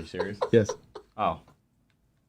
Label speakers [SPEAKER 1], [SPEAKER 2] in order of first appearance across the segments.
[SPEAKER 1] you serious?
[SPEAKER 2] Yes.
[SPEAKER 1] Oh.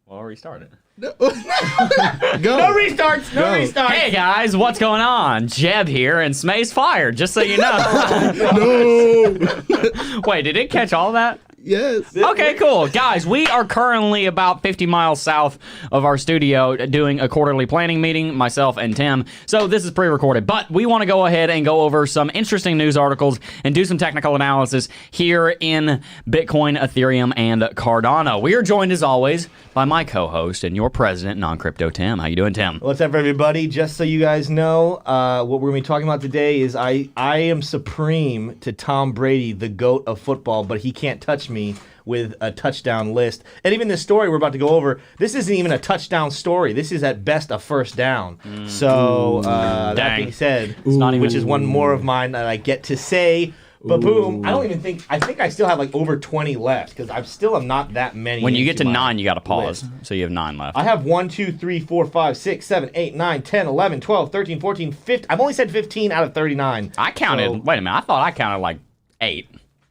[SPEAKER 1] Well, restart it.
[SPEAKER 2] Go.
[SPEAKER 3] No restarts. No restarts.
[SPEAKER 1] Hey guys, what's going on? Jebb here, and Smay's fired, just so you know.
[SPEAKER 2] No.
[SPEAKER 1] Wait, did it catch all that?
[SPEAKER 2] Yes.
[SPEAKER 1] Okay, cool. Guys, we are currently about 50 miles south of our studio doing a quarterly planning meeting, myself and Tim. So this is pre-recorded, but we want to go ahead and go over some interesting news articles and do some technical analysis here in Bitcoin, Ethereum, and Cardano. We are joined, as always, by my co-host and your president, Non-Crypto Tim. How you doing, Tim?
[SPEAKER 3] What's up, everybody? Just so you guys know, what we're going to be talking about today is I am supreme to Tom Brady, the GOAT of football, but he can't touch me with a touchdown list. And even this story we're about to go over, this isn't even a touchdown story. This is at best a first down. So that being said, which is one more of mine that I get to say. But boom, I think I still have like over 20 left because I still am not that many.
[SPEAKER 1] When you get to 9, you got to pause.
[SPEAKER 3] list.
[SPEAKER 1] So you have 9 left.
[SPEAKER 3] I have 1, 2, 3, 4, 5, 6, 7, 8, 9, 10, 11, 12, 13, 14, 15. I've only said 15 out of 39.
[SPEAKER 1] I counted.
[SPEAKER 3] So,
[SPEAKER 1] wait a minute. I thought I counted like 8.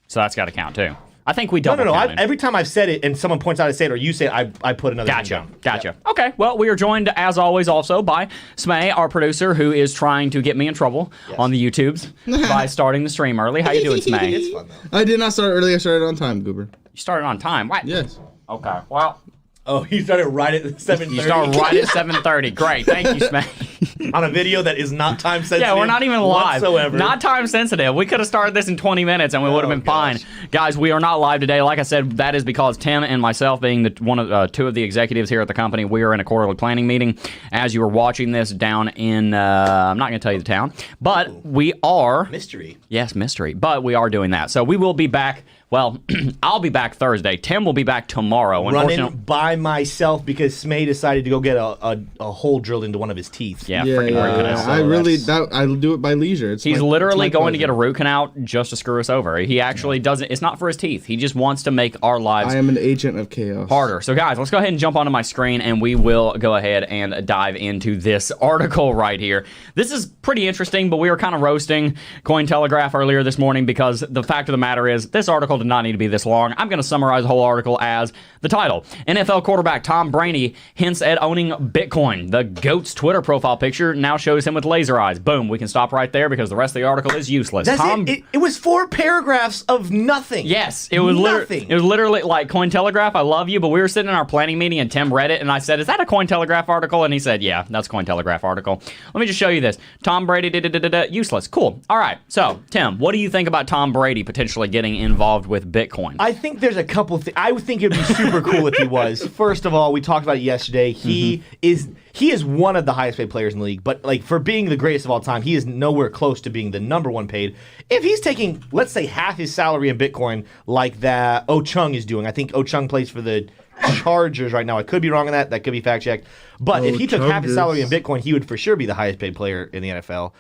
[SPEAKER 1] So that's got to count too. I think we double counted.
[SPEAKER 3] Every time I've said it and someone points out I say it or you say it, I put another name down.
[SPEAKER 1] Gotcha.
[SPEAKER 3] Yep.
[SPEAKER 1] Okay, well, we are joined, as always, also by Smay, our producer, who is trying to get me in trouble on the YouTubes by starting the stream early. How you doing, Smay?
[SPEAKER 3] It's fun, though.
[SPEAKER 2] I did not start early. I started on time, Goober.
[SPEAKER 1] You started on time. What?
[SPEAKER 2] Yes.
[SPEAKER 1] Okay, well,
[SPEAKER 3] Oh, you started right at 7:30.
[SPEAKER 1] you started right at 7:30. Great, thank you, Smay.
[SPEAKER 3] On a video that is not time sensitive.
[SPEAKER 1] Yeah, we're not even live.
[SPEAKER 3] whatsoever.
[SPEAKER 1] Not time sensitive. We could have started this in 20 minutes and we would have been fine. Guys, we are not live today. Like I said, that is because Tim and myself, being two of the executives here at the company, we are in a quarterly planning meeting. As you are watching this down in, I'm not going to tell you the town, but we are.
[SPEAKER 3] Mystery.
[SPEAKER 1] Yes, mystery. But we are doing that. So we will be back. Well, I'll be back Thursday. Tim will be back tomorrow.
[SPEAKER 3] Running by myself because Smay decided to go get a hole drilled into one of his teeth.
[SPEAKER 1] Yeah,
[SPEAKER 2] Yeah,
[SPEAKER 1] freaking root canal.
[SPEAKER 2] I'll do it by leisure.
[SPEAKER 1] He's literally going to get a root canal just to screw us over. He actually doesn't. It's not for his teeth. He just wants to make our lives
[SPEAKER 2] I am an agent of chaos.
[SPEAKER 1] harder. So, guys, let's go ahead and jump onto my screen, and we will go ahead and dive into this article right here. This is pretty interesting, but we were kind of roasting Cointelegraph earlier this morning because the fact of the matter is this article did not need to be this long. I'm going to summarize the whole article as the title. NFL quarterback Tom Brady hints at owning Bitcoin. The GOAT's Twitter profile picture now shows him with laser eyes. Boom. We can stop right there because the rest of the article is useless.
[SPEAKER 3] That's it was 4 paragraphs of nothing.
[SPEAKER 1] Yes, it was
[SPEAKER 3] nothing.
[SPEAKER 1] It was literally like Cointelegraph, I love you, but we were sitting in our planning meeting and Tim read it and I said, "Is that a Cointelegraph article?" And he said, "Yeah, that's a Cointelegraph article." Let me just show you this. Tom Brady useless. Cool. All right. So, Tim, what do you think about Tom Brady potentially getting involved with Bitcoin?
[SPEAKER 3] I think there's a couple things. I would think it would be super cool if he was. First of all, we talked about it yesterday. He is one of the highest paid players in the league, but like for being the greatest of all time, he is nowhere close to being the #1 paid. If he's taking, let's say, half his salary in Bitcoin, like that Chung is doing, I think Chung plays for the Chargers right now. I could be wrong on that. That could be fact checked. But if he took half his salary in Bitcoin, he would for sure be the highest paid player in the NFL.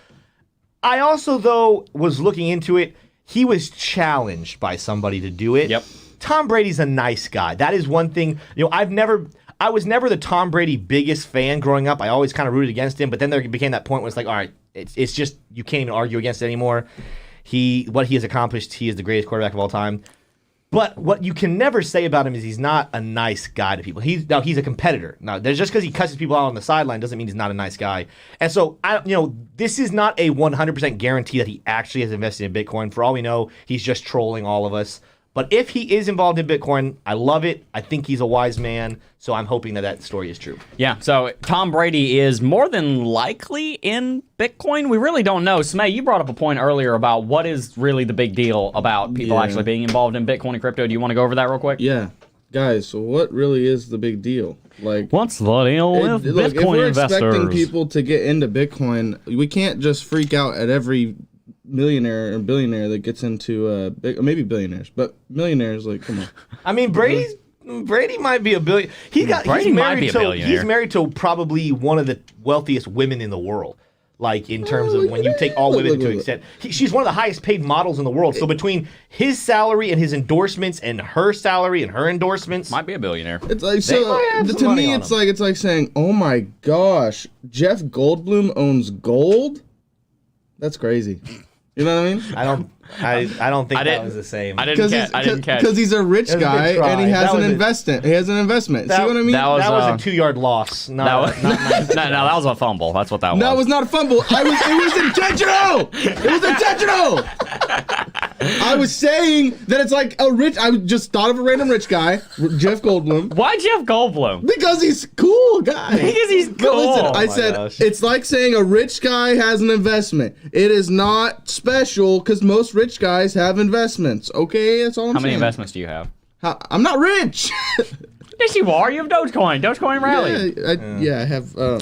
[SPEAKER 3] I also, though, was looking into it. He was challenged by somebody to do it.
[SPEAKER 1] Yep.
[SPEAKER 3] Tom Brady's a nice guy. That is one thing. You know, I was never the Tom Brady biggest fan growing up. I always kind of rooted against him, but then there became that point where it's like, all right, it's just you can't even argue against it anymore. What he has accomplished, he is the greatest quarterback of all time. But what you can never say about him is he's not a nice guy to people. He's a competitor. Now, just because he cusses people out on the sideline doesn't mean he's not a nice guy. And so, this is not a 100% guarantee that he actually has invested in Bitcoin. For all we know, he's just trolling all of us. But if he is involved in Bitcoin, I love it. I think he's a wise man. So I'm hoping that story is true.
[SPEAKER 1] Yeah, so Tom Brady is more than likely in Bitcoin. We really don't know. Smay, you brought up a point earlier about what is really the big deal about people actually being involved in Bitcoin and crypto. Do you want to go over that real quick?
[SPEAKER 2] Yeah. Guys, so what really is the big deal? Like,
[SPEAKER 1] what's the deal with Bitcoin
[SPEAKER 2] if we're
[SPEAKER 1] investors?
[SPEAKER 2] Expecting people to get into Bitcoin, we can't just freak out at every millionaire or billionaire that gets into maybe billionaires, but millionaires, like, come on.
[SPEAKER 3] I mean, Brady might be a billion. He's married to probably one of the wealthiest women in the world. Like in terms of when you take all women to extent, she's one of the highest paid models in the world. So between his salary and his endorsements and her salary and her endorsements,
[SPEAKER 1] might be a billionaire.
[SPEAKER 2] It's like to me, it's like saying, "Oh my gosh, Jeff Goldblum owns gold." That's crazy. You know what I mean?
[SPEAKER 3] I don't think that was the same.
[SPEAKER 1] I didn't catch.
[SPEAKER 2] Because he's a rich guy and he has
[SPEAKER 3] That
[SPEAKER 2] an
[SPEAKER 3] was
[SPEAKER 2] investment. He has an investment. See what I mean?
[SPEAKER 1] that
[SPEAKER 3] That was
[SPEAKER 1] was
[SPEAKER 3] a 2-yard loss.
[SPEAKER 1] no, that was a fumble. That's what that was.
[SPEAKER 2] No, it was not a fumble. It was intentional. It was intentional. I was saying that it's like a rich. I just thought of a random rich guy, Jeff Goldblum.
[SPEAKER 1] Why Jeff Goldblum?
[SPEAKER 2] Because he's cool guy.
[SPEAKER 1] Because he's cool.
[SPEAKER 2] But listen, I
[SPEAKER 3] my
[SPEAKER 2] said
[SPEAKER 3] gosh.
[SPEAKER 2] it's like saying a rich guy has an investment. It is not special because most rich guys have investments. Okay, that's all I'm saying.
[SPEAKER 1] How many investments do you have?
[SPEAKER 2] I'm not rich.
[SPEAKER 1] Yes, you are. You have Dogecoin. Dogecoin rally.
[SPEAKER 2] I have.
[SPEAKER 1] All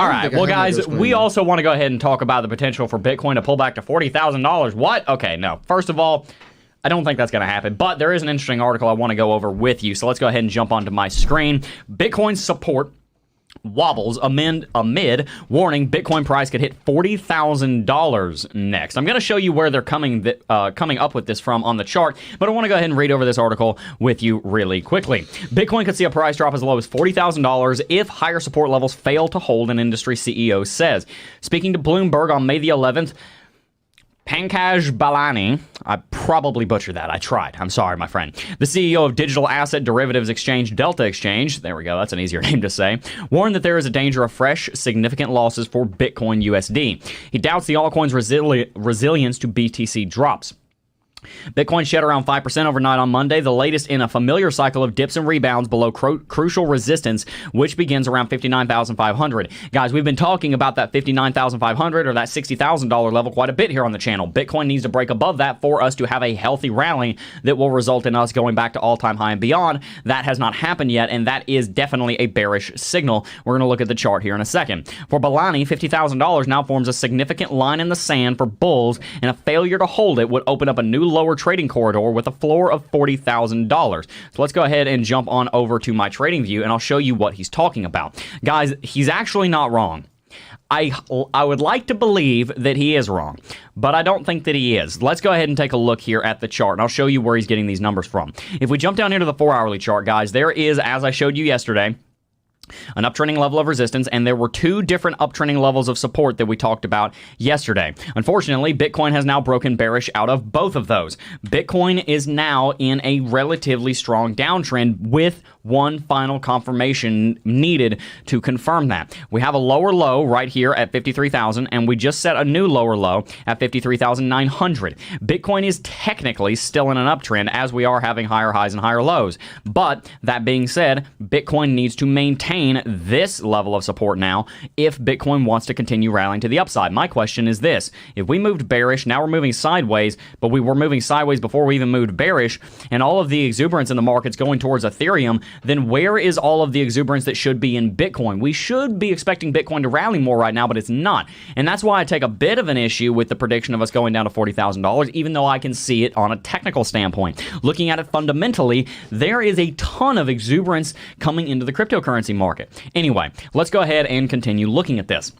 [SPEAKER 1] right. Well, guys, we also want to go ahead and talk about the potential for Bitcoin to pull back to $40,000. What? Okay, no. First of all, I don't think that's going to happen, but there is an interesting article I want to go over with you. So let's go ahead and jump onto my screen. Bitcoin's support wobbles amid warning Bitcoin price could hit $40,000 next. I'm going to show you where they're coming up with this from on the chart, but I want to go ahead and read over this article with you really quickly. Bitcoin could see a price drop as low as $40,000 if higher support levels fail to hold, an industry CEO says. Speaking to Bloomberg on May the 11th, Pankaj Balani, I probably butchered that. I tried. I'm sorry, my friend. The CEO of digital asset derivatives exchange Delta Exchange, there we go, that's an easier name to say, warned that there is a danger of fresh, significant losses for Bitcoin USD. He doubts the altcoin's resilience to BTC drops. Bitcoin shed around 5% overnight on Monday, the latest in a familiar cycle of dips and rebounds below crucial resistance, which begins around 59,500. Guys, we've been talking about that 59,500 or that $60,000 level quite a bit here on the channel. Bitcoin needs to break above that for us to have a healthy rally that will result in us going back to all-time high and beyond. That has not happened yet, and that is definitely a bearish signal. We're going to look at the chart here in a second. For Balani, $50,000 now forms a significant line in the sand for bulls, and a failure to hold it would open up a new lower trading corridor with a floor of $40,000. So let's go ahead and jump on over to my trading view and I'll show you what he's talking about. Guys, he's actually not wrong. I would like to believe that he is wrong, but I don't think that he is. Let's go ahead and take a look here at the chart, and I'll show you where he's getting these numbers from. If we jump down here to the 4-hourly chart, guys, there is, as I showed you yesterday, an uptrending level of resistance, and there were two different uptrending levels of support that we talked about yesterday. Unfortunately, Bitcoin has now broken bearish out of both of those. Bitcoin is now in a relatively strong downtrend with one final confirmation needed to confirm that. We have a lower low right here at 53,000, and we just set a new lower low at 53,900. Bitcoin is technically still in an uptrend as we are having higher highs and higher lows. But that being said, Bitcoin needs to maintain this level of support now if Bitcoin wants to continue rallying to the upside. My question is this: if we moved bearish, now we're moving sideways, but we were moving sideways before we even moved bearish, and all of the exuberance in the market's going towards Ethereum, then where is all of the exuberance that should be in Bitcoin? We should be expecting Bitcoin to rally more right now, but it's not. And that's why I take a bit of an issue with the prediction of us going down to $40,000, even though I can see it on a technical standpoint. Looking at it fundamentally, there is a ton of exuberance coming into the cryptocurrency market. Anyway, let's go ahead and continue looking at this.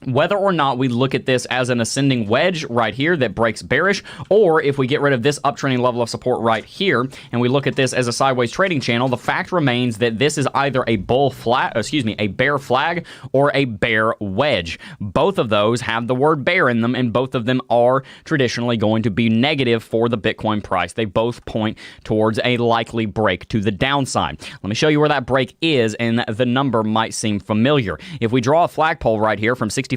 [SPEAKER 1] Whether or not we look at this as an ascending wedge right here that breaks bearish, or if we get rid of this uptrending level of support right here and we look at this as a sideways trading channel, the fact remains that this is either a a bear flag or a bear wedge. Both of those have the word bear in them, and both of them are traditionally going to be negative for the Bitcoin price. They both point towards a likely break to the downside. Let me show you where that break is, and the number might seem familiar. If we draw a flagpole right here from $65,000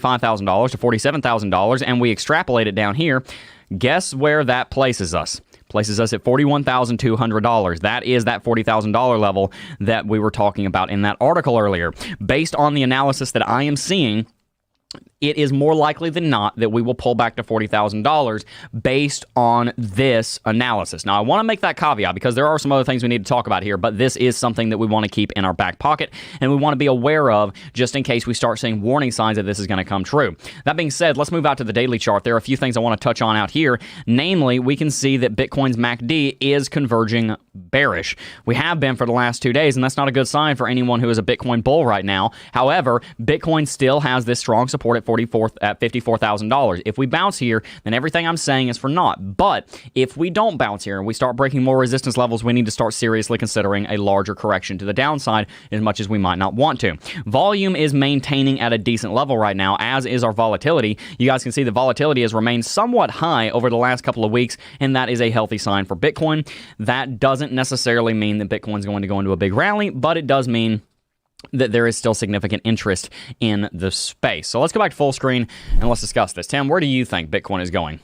[SPEAKER 1] to $47,000 and we extrapolate it down here, guess where that places us? Places us at $41,200. That is that $40,000 level that we were talking about in that article earlier. Based on the analysis that I am seeing, it is more likely than not that we will pull back to $40,000 based on this analysis. Now, I want to make that caveat because there are some other things we need to talk about here, but this is something that we want to keep in our back pocket and we want to be aware of just in case we start seeing warning signs that this is going to come true. That being said, let's move out to the daily chart. There are a few things I want to touch on out here. Namely, we can see that Bitcoin's MACD is converging bearish. We have been for the last 2 days, and that's not a good sign for anyone who is a Bitcoin bull right now. However, Bitcoin still has this strong support at $54,000. If we bounce here, then everything I'm saying is for naught. But if we don't bounce here and we start breaking more resistance levels, we need to start seriously considering a larger correction to the downside, as much as we might not want to. Volume is maintaining at a decent level right now, as is our volatility. You guys can see the volatility has remained somewhat high over the last couple of weeks, and that is a healthy sign for Bitcoin. That doesn't necessarily mean that Bitcoin's going to go into a big rally, but it does mean that there is still significant interest in the space. So let's go back to full screen and let's discuss this. Tim, where do you think Bitcoin is going?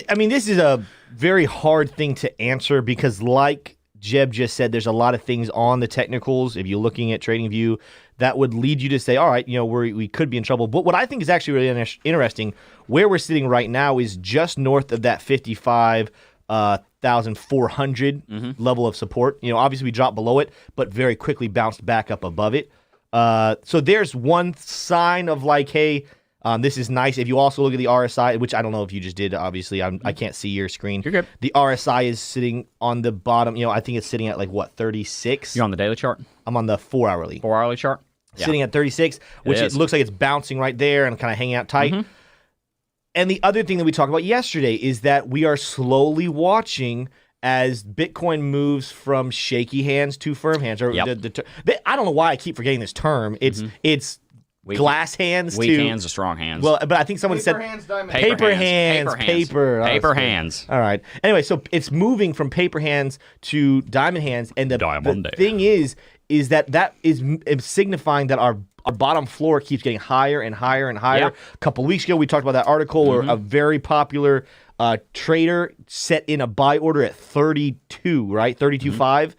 [SPEAKER 3] I mean, this is a very hard thing to answer because, like Jebb just said, there's a lot of things on the technicals, if you're looking at TradingView, that would lead you to say, all right, we could be in trouble. But what I think is actually really interesting, where we're sitting right now is just north of that 55,400 level of support. Obviously we dropped below it, but very quickly bounced back up above it. So there's one sign of like, hey, this is nice. If you also look at the RSI, which I don't know if you just did, obviously, I can't see your screen.
[SPEAKER 1] You're good.
[SPEAKER 3] The RSI is sitting on the bottom. I think it's sitting at 36.
[SPEAKER 1] You're on the daily chart?
[SPEAKER 3] I'm on the 4-hourly.
[SPEAKER 1] 4-hourly chart? Yeah.
[SPEAKER 3] Sitting at 36, which it looks like it's bouncing right there and kind of hanging out tight. And the other thing that we talked about yesterday is that we are slowly watching as Bitcoin moves from shaky hands to firm hands. Or I don't know why I keep forgetting this term. It's glass hands
[SPEAKER 1] weak hands to strong hands.
[SPEAKER 3] Well, but I think someone said
[SPEAKER 2] hands, diamond
[SPEAKER 3] paper hands.
[SPEAKER 1] Paper hands.
[SPEAKER 3] All right. Anyway, so it's moving from paper hands to diamond hands, and the thing is that is signifying that our bottom floor keeps getting higher and higher and higher.
[SPEAKER 1] Yep.
[SPEAKER 3] A couple weeks ago, we talked about that article where a very popular trader set in a buy order at 32, right? 32.5.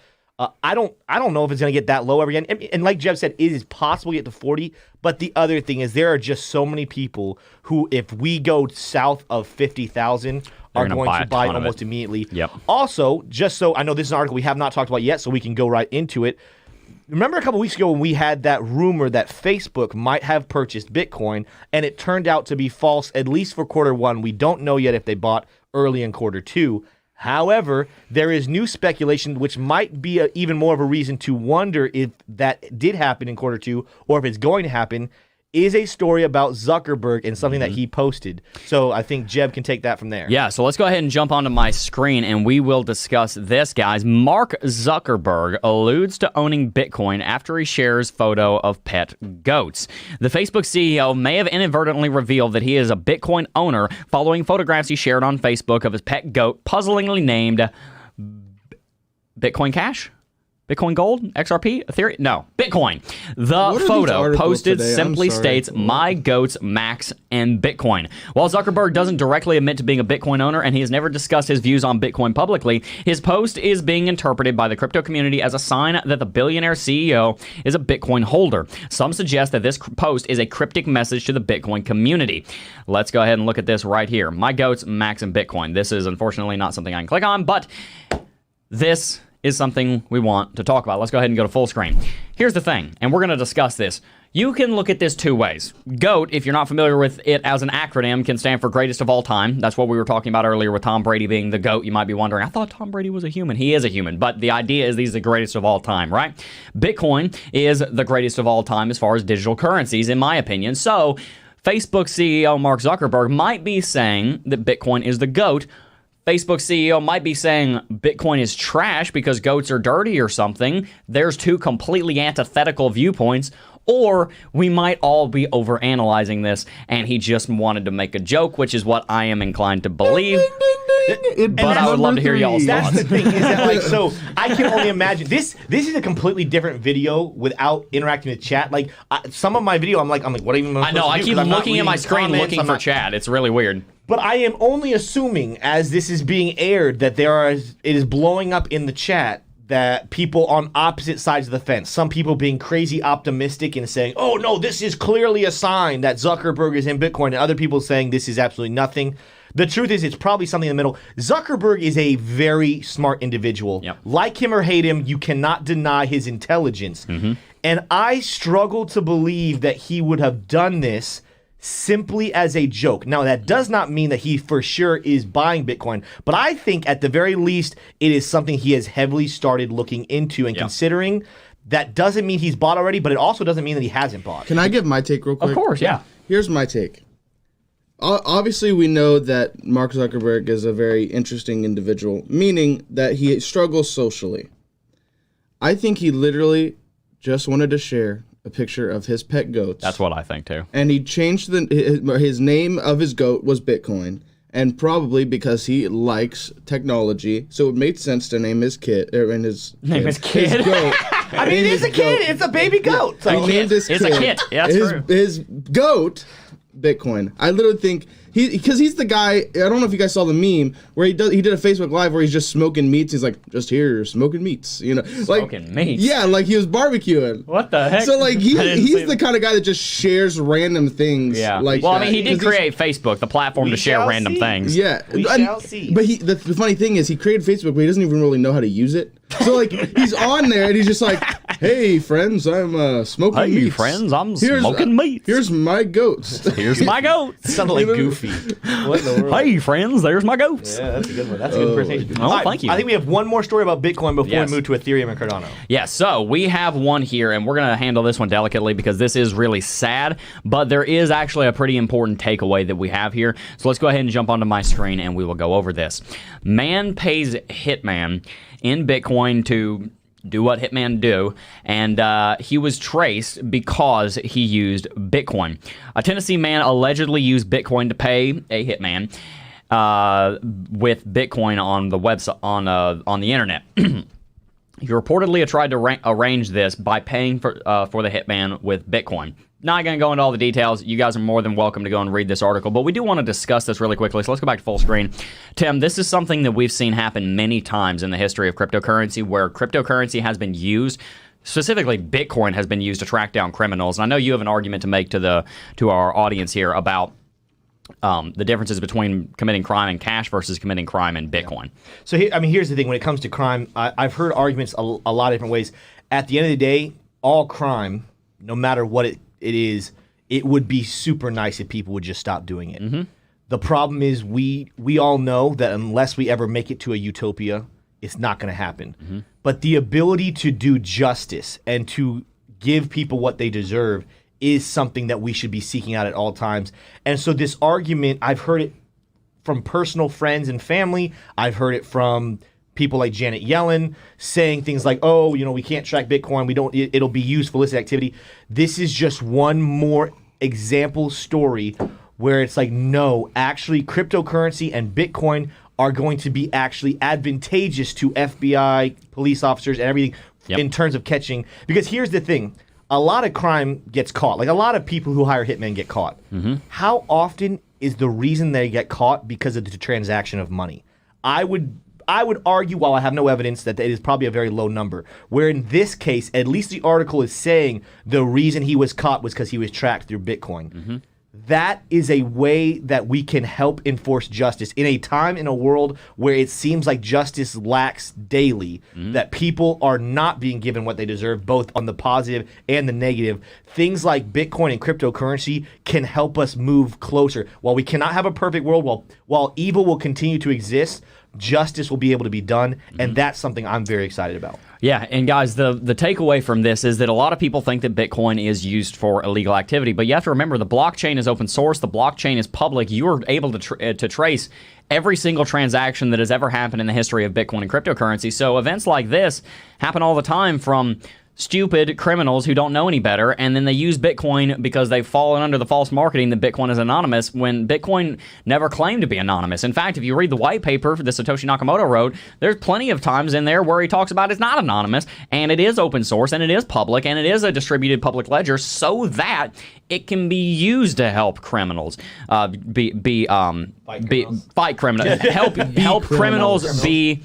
[SPEAKER 3] I don't know if it's going to get that low ever again. And like Jebb said, it is possible to get to 40. But the other thing is there are just so many people who, if we go south of 50,000, are going to buy it almost immediately.
[SPEAKER 1] Yep.
[SPEAKER 3] Also, just so I know this is an article we have not talked about yet, so we can go right into it. Remember a couple weeks ago when we had that rumor that Facebook might have purchased Bitcoin, and it turned out to be false, at least for quarter one. We don't know yet if they bought early in quarter two. However, there is new speculation, which might be even more of a reason to wonder if that did happen in quarter two or if it's going to happen, is a story about Zuckerberg and something that he posted. So I think Jebb can take that from there.
[SPEAKER 1] Yeah, so let's go ahead and jump onto my screen and we will discuss this, guys. Mark Zuckerberg alludes to owning Bitcoin after he shares photo of pet goats. The Facebook CEO may have inadvertently revealed that he is a Bitcoin owner following photographs he shared on Facebook of his pet goat, puzzlingly named Bitcoin Cash? Bitcoin Gold? XRP? Ethereum? No. Bitcoin. The photo posted simply states, my goats, Max, and Bitcoin. While Zuckerberg doesn't directly admit to being a Bitcoin owner and he has never discussed his views on Bitcoin publicly, his post is being interpreted by the crypto community as a sign that the billionaire CEO is a Bitcoin holder. Some suggest that this post is a cryptic message to the Bitcoin community. Let's go ahead and look at this right here. My goats, Max, and Bitcoin. This is unfortunately not something I can click on, but this is something we want to talk about. Let's go ahead and go to full screen. Here's the thing, and we're going to discuss this. You can look at this two ways. GOAT, if you're not familiar with it as an acronym, can stand for greatest of all time. That's what we were talking about earlier with Tom Brady being the GOAT. You might be wondering, I thought Tom Brady was a human. He is a human, but the idea is these are the greatest of all time, right? Bitcoin is the greatest of all time as far as digital currencies, in my opinion. So Facebook CEO Mark Zuckerberg might be saying that Bitcoin is the GOAT. Facebook CEO might be saying Bitcoin is trash because goats are dirty or something. There's two completely antithetical viewpoints. Or we might all be overanalyzing this and he just wanted to make a joke, which is what I am inclined to believe. But I would love to hear y'all's thoughts.
[SPEAKER 3] That's the thing, is that so I can only imagine this is a completely different video without interacting with chat. Some of my video, I'm like, what even?
[SPEAKER 1] I know. I keep looking at my screen, looking for chat. It's really weird.
[SPEAKER 3] But I am only assuming, as this is being aired, that it is blowing up in the chat that people on opposite sides of the fence, some people being crazy optimistic and saying, oh no, this is clearly a sign that Zuckerberg is in Bitcoin, and other people saying this is absolutely nothing. The truth is, it's probably something in the middle. Zuckerberg is a very smart individual.
[SPEAKER 1] Yep.
[SPEAKER 3] Like him or hate him, you cannot deny his intelligence. And I struggle to believe that he would have done this simply as a joke. Now, that does not mean that he for sure is buying Bitcoin, but I think at the very least, it is something he has heavily started looking into and considering. That doesn't mean he's bought already, but it also doesn't mean that he hasn't bought.
[SPEAKER 2] Can I give my take real quick?
[SPEAKER 1] Of course, yeah.
[SPEAKER 2] Here's my take. Obviously, we know that Mark Zuckerberg is a very interesting individual, meaning that he struggles socially. I think he literally just wanted to share a picture of his pet goats.
[SPEAKER 1] That's what I think too.
[SPEAKER 2] And he changed his name of his goat was Bitcoin, and probably because he likes technology, so it made sense to name his kid his goat.
[SPEAKER 3] I mean, it is a kid. It's a baby goat.
[SPEAKER 2] So he named his
[SPEAKER 1] it's a kid. Yeah, that's true.
[SPEAKER 2] His goat Bitcoin. I literally think because he's the guy. I don't know if you guys saw the meme where he did a Facebook Live where he's just smoking meats. He's like, just here smoking meats,
[SPEAKER 1] Smoking meats.
[SPEAKER 2] Yeah, like he was barbecuing.
[SPEAKER 1] What the heck?
[SPEAKER 2] So like he's the kind of guy that just shares random things.
[SPEAKER 1] Yeah.
[SPEAKER 2] Like
[SPEAKER 1] well, I mean, he did create Facebook, the platform to share random things.
[SPEAKER 2] Yeah.
[SPEAKER 3] We shall see.
[SPEAKER 2] But the funny thing is, he created Facebook, but he doesn't even really know how to use it. So like he's on there and he's just like, "Hey friends, I'm smoking meats.
[SPEAKER 1] Hey friends, I'm smoking meats.
[SPEAKER 2] Here's my goats.
[SPEAKER 1] Here's my goats."
[SPEAKER 3] Sounded like Goofy. What in the world?
[SPEAKER 1] Hey friends, there's my goats.
[SPEAKER 3] Yeah, that's a good one. That's a good presentation.
[SPEAKER 1] Oh, thank you.
[SPEAKER 3] I think we have one more story about Bitcoin before
[SPEAKER 1] Yes.
[SPEAKER 3] we move to Ethereum and Cardano.
[SPEAKER 1] Yeah, so we have one here, and we're going to handle this one delicately because this is really sad, but there is actually a pretty important takeaway that we have here. So let's go ahead and jump onto my screen, and we will go over this. Man pays Hitman in Bitcoin to do what Hitman do, and he was traced because he used Bitcoin. A Tennessee man allegedly used Bitcoin to pay a hitman with Bitcoin on the website on the internet. He reportedly tried to arrange this by paying for the hitman with Bitcoin. Not going to go into all the details. You guys are more than welcome to go and read this article, but we do want to discuss this really quickly. So let's go back to full screen. Tim, this is something that we've seen happen many times in the history of cryptocurrency, where cryptocurrency has been used, specifically Bitcoin has been used to track down criminals. And I know you have an argument to make to our audience here about the differences between committing crime in cash versus committing crime in Bitcoin.
[SPEAKER 3] So here's the thing. When it comes to crime, I've heard arguments a lot of different ways. At the end of the day, all crime, no matter what it is, it would be super nice if people would just stop doing it. Mm-hmm. The problem is we all know that unless we ever make it to a utopia, it's not going to happen. Mm-hmm. But the ability to do justice and to give people what they deserve is something that we should be seeking out at all times. And so this argument, I've heard it from personal friends and family. I've heard it from people like Janet Yellen saying things like, "Oh, we can't track Bitcoin. It'll be used for illicit activity." This is just one more example story where it's like, no, actually cryptocurrency and Bitcoin are going to be actually advantageous to FBI, police officers, and everything in terms of catching. Because here's the thing. A lot of crime gets caught. Like a lot of people who hire hitmen get caught. Mm-hmm. How often is the reason they get caught because of the transaction of money? I would argue, while I have no evidence, that it is probably a very low number. Where in this case, at least the article is saying the reason he was caught was because he was tracked through Bitcoin. Mm-hmm. That is a way that we can help enforce justice in a time, in a world where it seems like justice lacks daily, that people are not being given what they deserve, both on the positive and the negative. Things like Bitcoin and cryptocurrency can help us move closer. While we cannot have a perfect world, while evil will continue to exist, justice will be able to be done, and that's something I'm very excited about.
[SPEAKER 1] Yeah, and guys, the takeaway from this is that a lot of people think that Bitcoin is used for illegal activity, but you have to remember the blockchain is open source, the blockchain is public. You are able to trace every single transaction that has ever happened in the history of Bitcoin and cryptocurrency. So events like this happen all the time from stupid criminals who don't know any better, and then they use Bitcoin because they've fallen under the false marketing that Bitcoin is anonymous, when Bitcoin never claimed to be anonymous. In fact, if you read the white paper that Satoshi Nakamoto wrote, there's plenty of times in there where he talks about it's not anonymous, and it is open source, and it is public, and it is a distributed public ledger, so that it can be used to help criminals fight criminals, help criminals be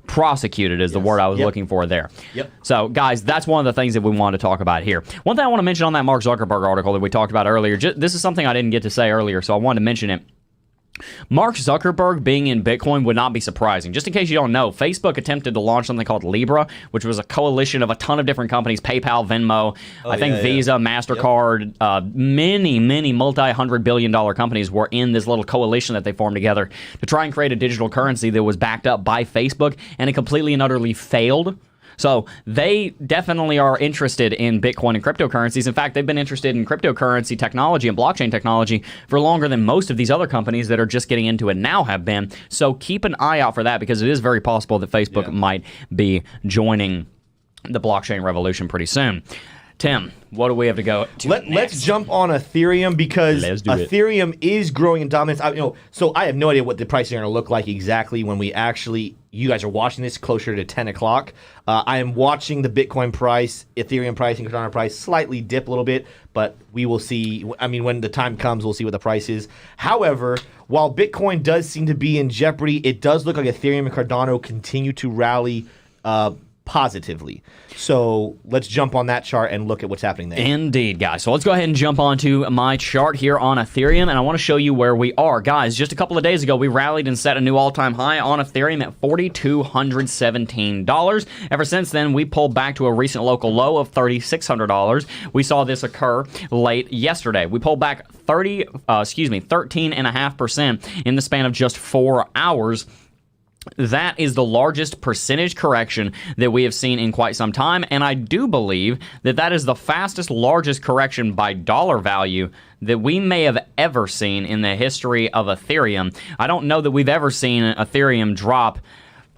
[SPEAKER 1] prosecuted is the word I was looking for there.
[SPEAKER 3] Yep.
[SPEAKER 1] So, guys, that's one of the things that we want to talk about here. One thing I want to mention on that Mark Zuckerberg article that we talked about earlier, this is something I didn't get to say earlier, so I wanted to mention it. Mark Zuckerberg being in Bitcoin would not be surprising. Just in case you don't know, Facebook attempted to launch something called Libra, which was a coalition of a ton of different companies, PayPal, Venmo, Visa, MasterCard, many multi-hundred billion-dollar companies were in this little coalition that they formed together to try and create a digital currency that was backed up by Facebook, and it completely and utterly failed. So they definitely are interested in Bitcoin and cryptocurrencies. In fact, they've been interested in cryptocurrency technology and blockchain technology for longer than most of these other companies that are just getting into it now have been. So keep an eye out for that, because it is very possible that Facebook might be joining the blockchain revolution pretty soon. Tim, what do we have to go to
[SPEAKER 3] Let's jump on Ethereum, because Ethereum is growing in dominance. So I have no idea what the prices are going to look like exactly when you guys are watching this closer to 10 o'clock. I am watching the Bitcoin price, Ethereum price, and Cardano price slightly dip a little bit, but we will see. I mean, when the time comes, we'll see what the price is. However, while Bitcoin does seem to be in jeopardy, it does look like Ethereum and Cardano continue to rally positively. So let's jump on that chart and look at what's happening there.
[SPEAKER 1] Indeed, guys. So let's go ahead and jump onto my chart here on Ethereum, and I want to show you where we are. Guys, just a couple of days ago, we rallied and set a new all-time high on Ethereum at $4,217. Ever since then, we pulled back to a recent local low of $3,600. We saw this occur late yesterday. We pulled back 13.5% in the span of just 4 hours. That is the largest percentage correction that we have seen in quite some time, and I do believe that that is the fastest, largest correction by dollar value that we may have ever seen in the history of Ethereum. I don't know that we've ever seen Ethereum drop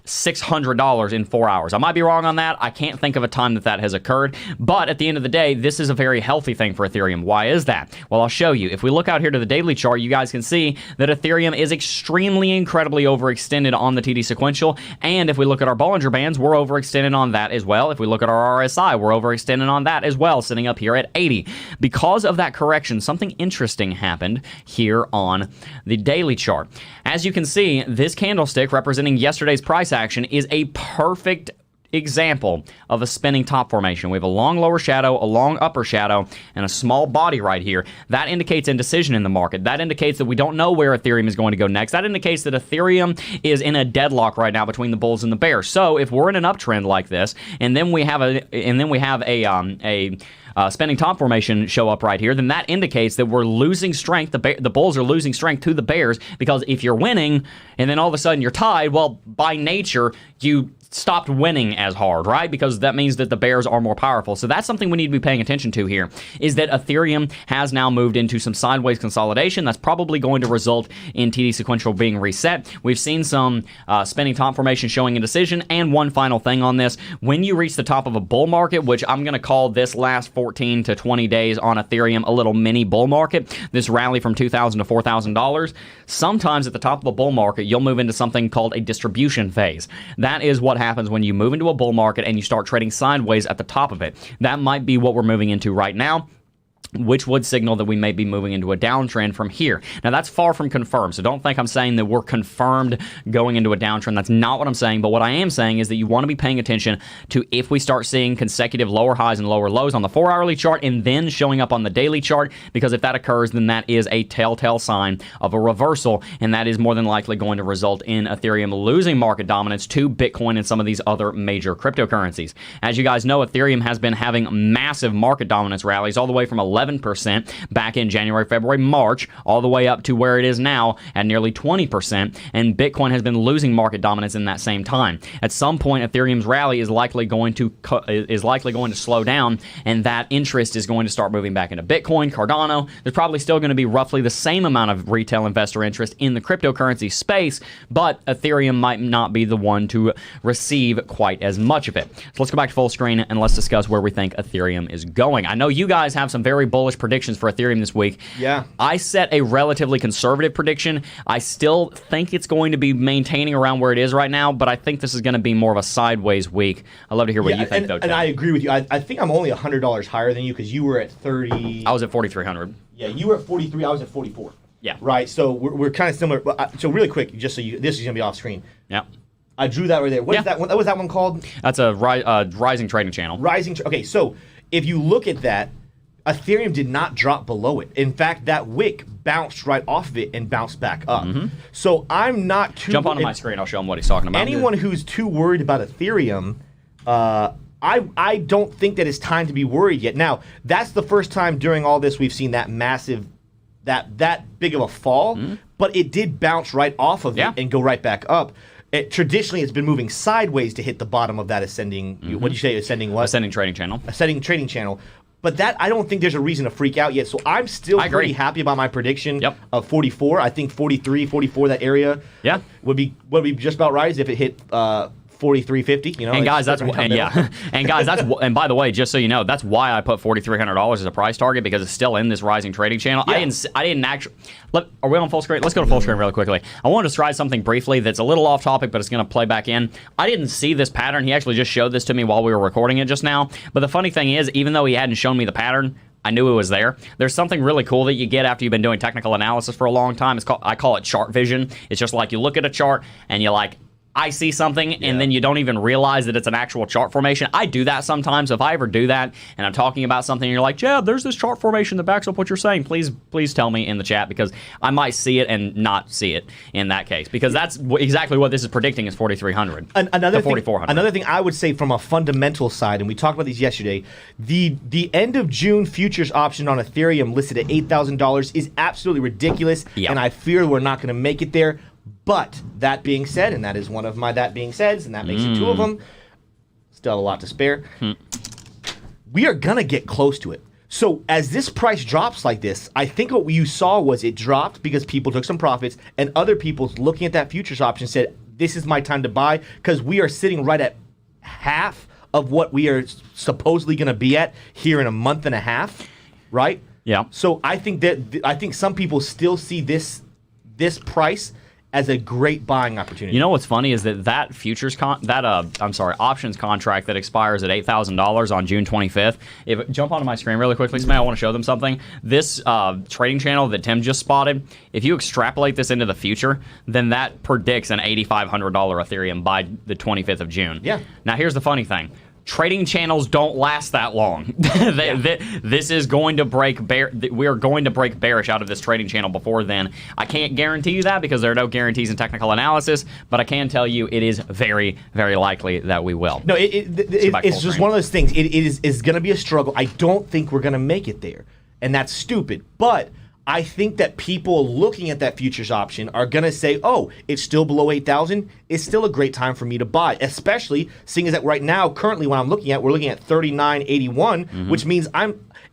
[SPEAKER 1] $600 in 4 hours. I might be wrong on that. I can't think of a time that has occurred. But at the end of the day, this is a very healthy thing for Ethereum. Why is that? Well, I'll show you. If we look out here to the daily chart, you guys can see that Ethereum is extremely, incredibly overextended on the TD sequential. And if we look at our Bollinger Bands, we're overextended on that as well. If we look at our RSI, we're overextended on that as well, sitting up here at 80. Because of that correction, something interesting happened here on the daily chart. As you can see, this candlestick representing yesterday's price action is a perfect example of a spinning top formation. We have a long lower shadow, a long upper shadow, and a small body right here. That indicates indecision in the market. That indicates that we don't know where Ethereum is going to go next. That indicates that Ethereum is in a deadlock right now between the bulls and the bears. So if we're in an uptrend like this, and then we have a spinning top formation show up right here, then that indicates that we're losing strength. The bulls are losing strength to the bears, because if you're winning and then all of a sudden you're tied, well, by nature, you stopped winning as hard, right? Because that means that the bears are more powerful. So that's something we need to be paying attention to here, is that Ethereum has now moved into some sideways consolidation. That's probably going to result in TD sequential being reset. We've seen some spinning top formation showing indecision. And one final thing on this, when you reach the top of a bull market, which I'm going to call this last 14 to 20 days on Ethereum a little mini bull market, this rally from $2,000 to $4,000, sometimes at the top of a bull market, you'll move into something called a distribution phase. That is what happens when you move into a bull market and you start trading sideways at the top of it. That might be what we're moving into right now, which would signal that we may be moving into a downtrend from here. Now, that's far from confirmed, so don't think I'm saying that we're confirmed going into a downtrend. That's not what I'm saying, but what I am saying is that you want to be paying attention to if we start seeing consecutive lower highs and lower lows on the 4-hourly chart and then showing up on the daily chart, because if that occurs, then that is a telltale sign of a reversal, and that is more than likely going to result in Ethereum losing market dominance to Bitcoin and some of these other major cryptocurrencies. As you guys know, Ethereum has been having massive market dominance rallies all the way from 11% back in January, February, March, all the way up to where it is now at nearly 20%, and Bitcoin has been losing market dominance in that same time. At some point, Ethereum's rally is likely going to slow down, and that interest is going to start moving back into Bitcoin, Cardano. There's probably still going to be roughly the same amount of retail investor interest in the cryptocurrency space, but Ethereum might not be the one to receive quite as much of it. So let's go back to full screen and let's discuss where we think Ethereum is going. I know you guys have some very bullish predictions for Ethereum this week.
[SPEAKER 3] Yeah.
[SPEAKER 1] I set a relatively conservative prediction. I still think it's going to be maintaining around where it is right now, but I think this is going to be more of a sideways week. I'd love to hear what you think, though, Tim.
[SPEAKER 3] And I agree with you. I think I'm only $100 higher than you, because you were at 30.
[SPEAKER 1] I was at 4,300.
[SPEAKER 3] Yeah, you were at 43. I was at 44.
[SPEAKER 1] Yeah.
[SPEAKER 3] Right. So we're kind of similar. So really quick, just so this is going to be off screen.
[SPEAKER 1] Yeah.
[SPEAKER 3] I drew that right there. What is that one? What was that one called?
[SPEAKER 1] That's a rising trading channel.
[SPEAKER 3] Okay, so if you look at that, Ethereum did not drop below it. In fact, that wick bounced right off of it and bounced back up. Mm-hmm. So I'm not too...
[SPEAKER 1] Jump onto my screen. I'll show him what he's talking about.
[SPEAKER 3] Anyone who's too worried about Ethereum, I don't think that it's time to be worried yet. Now, that's the first time during all this we've seen that massive, that big of a fall, but it did bounce right off of it and go right back up. traditionally it's been moving sideways to hit the bottom of that ascending. What do you say? Ascending what?
[SPEAKER 1] Ascending trading channel.
[SPEAKER 3] Ascending trading channel. But that, I don't think there's a reason to freak out yet. So I'm still pretty happy about my prediction of 44. I think 43, 44, that area would be just about right as if it hit 43.50. You know,
[SPEAKER 1] and guys, and by the way, just so you know, that's why I put $4,300 as a price target, because it's still in this rising trading channel. I didn't actually. Are we on full screen? Let's go to full screen really quickly. I want to describe something briefly that's a little off topic, but it's going to play back in. I didn't see this pattern. He actually just showed this to me while we were recording it just now. But the funny thing is, even though he hadn't shown me the pattern, I knew it was there. There's something really cool that you get after you've been doing technical analysis for a long time. I call it chart vision. It's just like you look at a chart and you're like, I see something, and then you don't even realize that it's an actual chart formation. I do that sometimes. If I ever do that, and I'm talking about something, and you're like, Jebb, there's this chart formation that backs up what you're saying. Please tell me in the chat, because I might see it and not see it in that case, because that's exactly what this is predicting is 4,300.
[SPEAKER 3] Another
[SPEAKER 1] 4,400.
[SPEAKER 3] Another thing I would say from a fundamental side, and we talked about these yesterday, the end of June futures option on Ethereum listed at $8,000 is absolutely ridiculous, and I fear we're not going to make it there. But that being said, and that is one of my that being saids, and that makes it two of them, still a lot to spare, we are going to get close to it. So as this price drops like this, I think what you saw was it dropped because people took some profits, and other people looking at that futures option said, this is my time to buy, because we are sitting right at half of what we are supposedly going to be at here in a month and a half, right?
[SPEAKER 1] Yeah.
[SPEAKER 3] So I think some people still see this price as a great buying opportunity.
[SPEAKER 1] You know what's funny is that futures options contract that expires at $8,000 on June 25th. Jump onto my screen really quickly, Smay. I want to show them something. This trading channel that Tim just spotted, if you extrapolate this into the future, then that predicts an $8,500 Ethereum by the 25th of June.
[SPEAKER 3] Yeah.
[SPEAKER 1] Now here's the funny thing. Trading channels don't last that long. This is going to break we are going to break bearish out of this trading channel before then. I can't guarantee you that because there are no guarantees in technical analysis, but I can tell you it is very, very likely that we will.
[SPEAKER 3] No, it's just one of those things. It is going to be a struggle. I don't think we're going to make it there, and that's stupid. But I think that people looking at that futures option are going to say, oh, it's still below 8,000. It's still a great time for me to buy, especially seeing as that right now, currently when I'm looking at, we're looking at 39.81, which means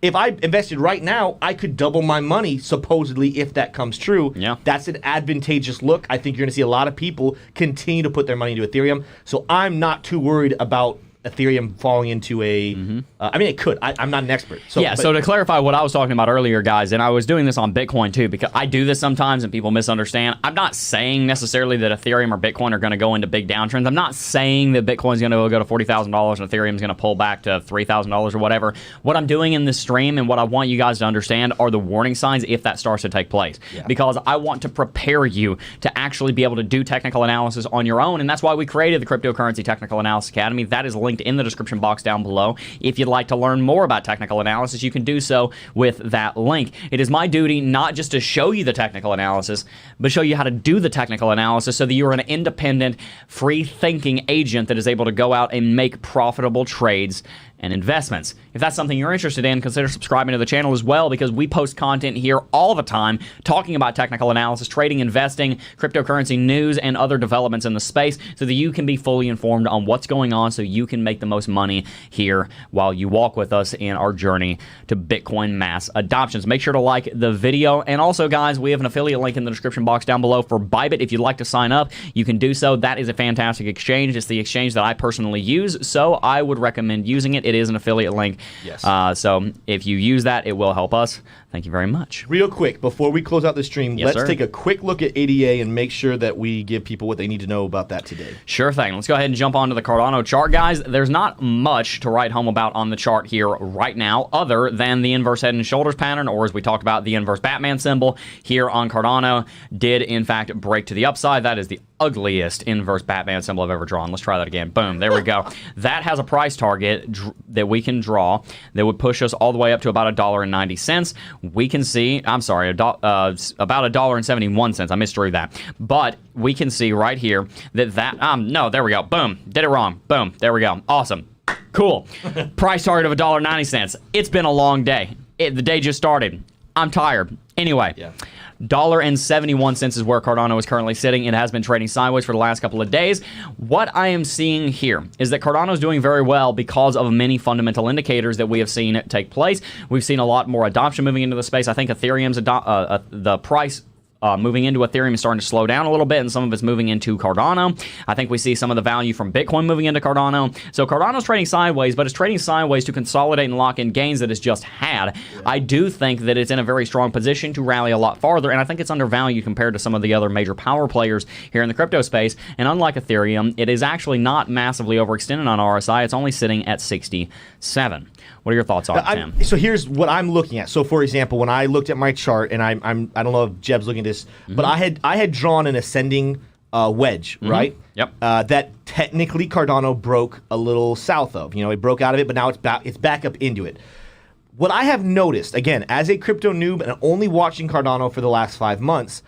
[SPEAKER 3] if I invested right now, I could double my money, supposedly, if that comes true.
[SPEAKER 1] Yeah.
[SPEAKER 3] That's an advantageous look. I think you're going to see a lot of people continue to put their money into Ethereum. So I'm not too worried about Ethereum falling into a I mean, it could. I'm not an expert. So
[SPEAKER 1] to clarify what I was talking about earlier, guys, and I was doing this on Bitcoin too, because I do this sometimes and people misunderstand. I'm not saying necessarily that Ethereum or Bitcoin are going to go into big downtrends. I'm not saying that Bitcoin's going to go to $40,000 and Ethereum's going to pull back to $3,000 or whatever. What I'm doing in this stream and what I want you guys to understand are the warning signs if that starts to take place. Yeah. Because I want to prepare you to actually be able to do technical analysis on your own, and that's why we created the Cryptocurrency Technical Analysis Academy. That is linked in the description box down below. If you'd like to learn more about technical analysis, you can do so with that link. It is my duty not just to show you the technical analysis, but show you how to do the technical analysis so that you are an independent, free-thinking agent that is able to go out and make profitable trades and investments. If that's something you're interested in, consider subscribing to the channel as well, because we post content here all the time talking about technical analysis, trading, investing, cryptocurrency news, and other developments in the space so that you can be fully informed on what's going on so you can make the most money here while you walk with us in our journey to Bitcoin mass adoptions. Make sure to like the video. And also, guys, we have an affiliate link in the description box down below for Bybit. If you'd like to sign up, you can do so. That is a fantastic exchange. It's the exchange that I personally use, so I would recommend using it. It is an affiliate link.
[SPEAKER 3] Yes.
[SPEAKER 1] So if you use that, it will help us. Thank you very much.
[SPEAKER 3] Real quick, before we close out the stream,
[SPEAKER 1] Yes,
[SPEAKER 3] let's
[SPEAKER 1] sir.
[SPEAKER 3] take a quick look at ADA and make sure that we give people what they need to know about that today.
[SPEAKER 1] Sure thing. Let's go ahead and jump onto the Cardano chart, guys. There's not much to write home about on the chart here right now other than the inverse head and shoulders pattern, or as we talked about, the inverse Batman symbol here on Cardano did, in fact, break to the upside. That is the ugliest inverse Batman symbol I've ever drawn. Let's try that again. Boom. There we go. That has a price target that we can draw that would push us all the way up to about $1.90. We can see, I'm sorry, about $1.71. I misdrew that. But we can see right here no, there we go. Boom. Did it wrong. Boom. There we go. Awesome. Cool. Price target of $1.90. It's been a long day. The day just started. I'm tired. Anyway.
[SPEAKER 3] Yeah.
[SPEAKER 1] $1.71 is where Cardano is currently sitting. It has been trading sideways for the last couple of days. What I am seeing here is that Cardano is doing very well because of many fundamental indicators that we have seen take place. We've seen a lot more adoption moving into the space. I think Ethereum's the price moving into Ethereum is starting to slow down a little bit, and some of it's moving into Cardano. I think we see some of the value from Bitcoin moving into Cardano. So Cardano's trading sideways, but it's trading sideways to consolidate and lock in gains that it's just had. I do think that it's in a very strong position to rally a lot farther, and I think it's undervalued compared to some of the other major power players here in the crypto space. And unlike Ethereum, it is actually not massively overextended on RSI. It's only sitting at 67. What are your thoughts on it, Tim?
[SPEAKER 3] So here's what I'm looking at. So for example, when I looked at my chart, and I don't know if Jebb's looking at this, but I had drawn an ascending wedge, right?
[SPEAKER 1] Yep.
[SPEAKER 3] That technically Cardano broke a little south of. It broke out of it, but now it's back up into it. What I have noticed, again, as a crypto noob and only watching Cardano for the last 5 months,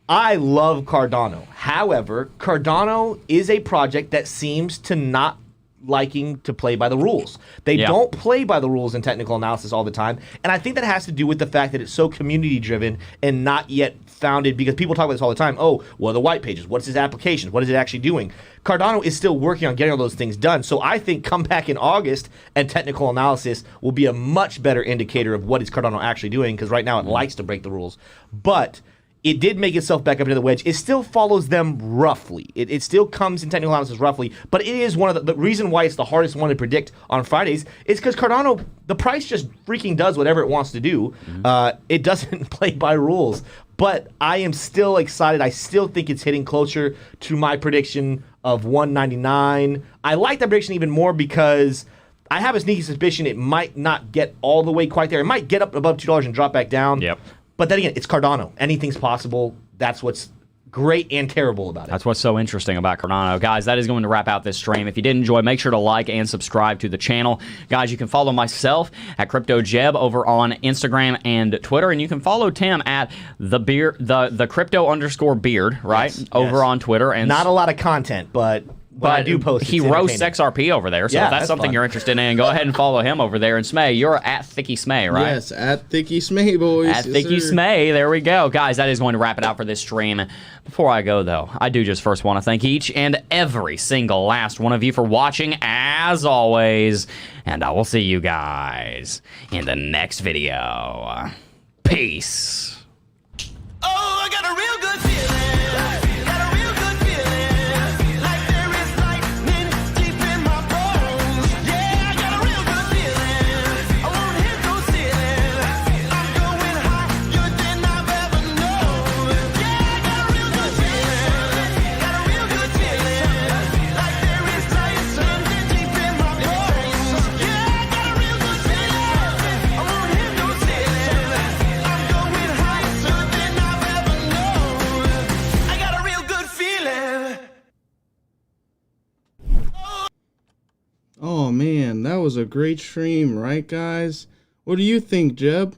[SPEAKER 3] I love Cardano. However, Cardano is a project that seems to not liking to play by the rules. They don't play by the rules in technical analysis all the time, and I think that has to do with the fact that it's so community driven and not yet founded, because people talk about this all the time. Oh, what are the white pages? What's his applications? What is it actually doing? Cardano is still working on getting all those things done, so I think come back in August and technical analysis will be a much better indicator of what is Cardano actually doing, because right now it likes to break the rules. But it did make itself back up into the wedge. It still follows them roughly. It still comes in technical analysis roughly, but it is one of the reason why it's the hardest one to predict on Fridays is because Cardano, the price just freaking does whatever it wants to do. It doesn't play by rules. But I am still excited. I still think it's hitting closer to my prediction of 199. I like that prediction even more because I have a sneaky suspicion it might not get all the way quite there. It might get up above $2 and drop back down.
[SPEAKER 1] Yep.
[SPEAKER 3] But then again, it's Cardano. Anything's possible. That's what's great and terrible about it.
[SPEAKER 1] That's what's so interesting about Cardano. Guys, that is going to wrap out this stream. If you did enjoy, make sure to like and subscribe to the channel. Guys, you can follow myself at CryptoJebb over on Instagram and Twitter, and you can follow Tim at the crypto_beard, right?
[SPEAKER 3] Yes,
[SPEAKER 1] over on Twitter. And
[SPEAKER 3] not a lot of content, but I do post.
[SPEAKER 1] He roasts XRP over there, so if that's something
[SPEAKER 3] fun.
[SPEAKER 1] You're interested in, go ahead and follow him over there. And Smay, you're at Thicky Smay, right?
[SPEAKER 2] Yes, at Thicky Smay, boys.
[SPEAKER 1] At Thicky Smay, there we go. Guys, that is going to wrap it out for this stream. Before I go, though, I do just first want to thank each and every single last one of you for watching, as always. And I will see you guys in the next video. Peace.
[SPEAKER 4] Oh, I got a real good feeling. Got a real good feeling. Like there is lightning deep in my bones. Yeah, I got a real good feeling. I won't hit no ceiling. I'm going higher than I've ever known. Yeah, I got a real good feeling. Got a real good feeling. Like there is lightning deep in my bones. Yeah, I got a real good feeling. I won't hit no ceiling. I'm going higher than I've ever known. I got a real good feeling.
[SPEAKER 2] Oh man, that was a great stream, right guys? What do you think, Jebb?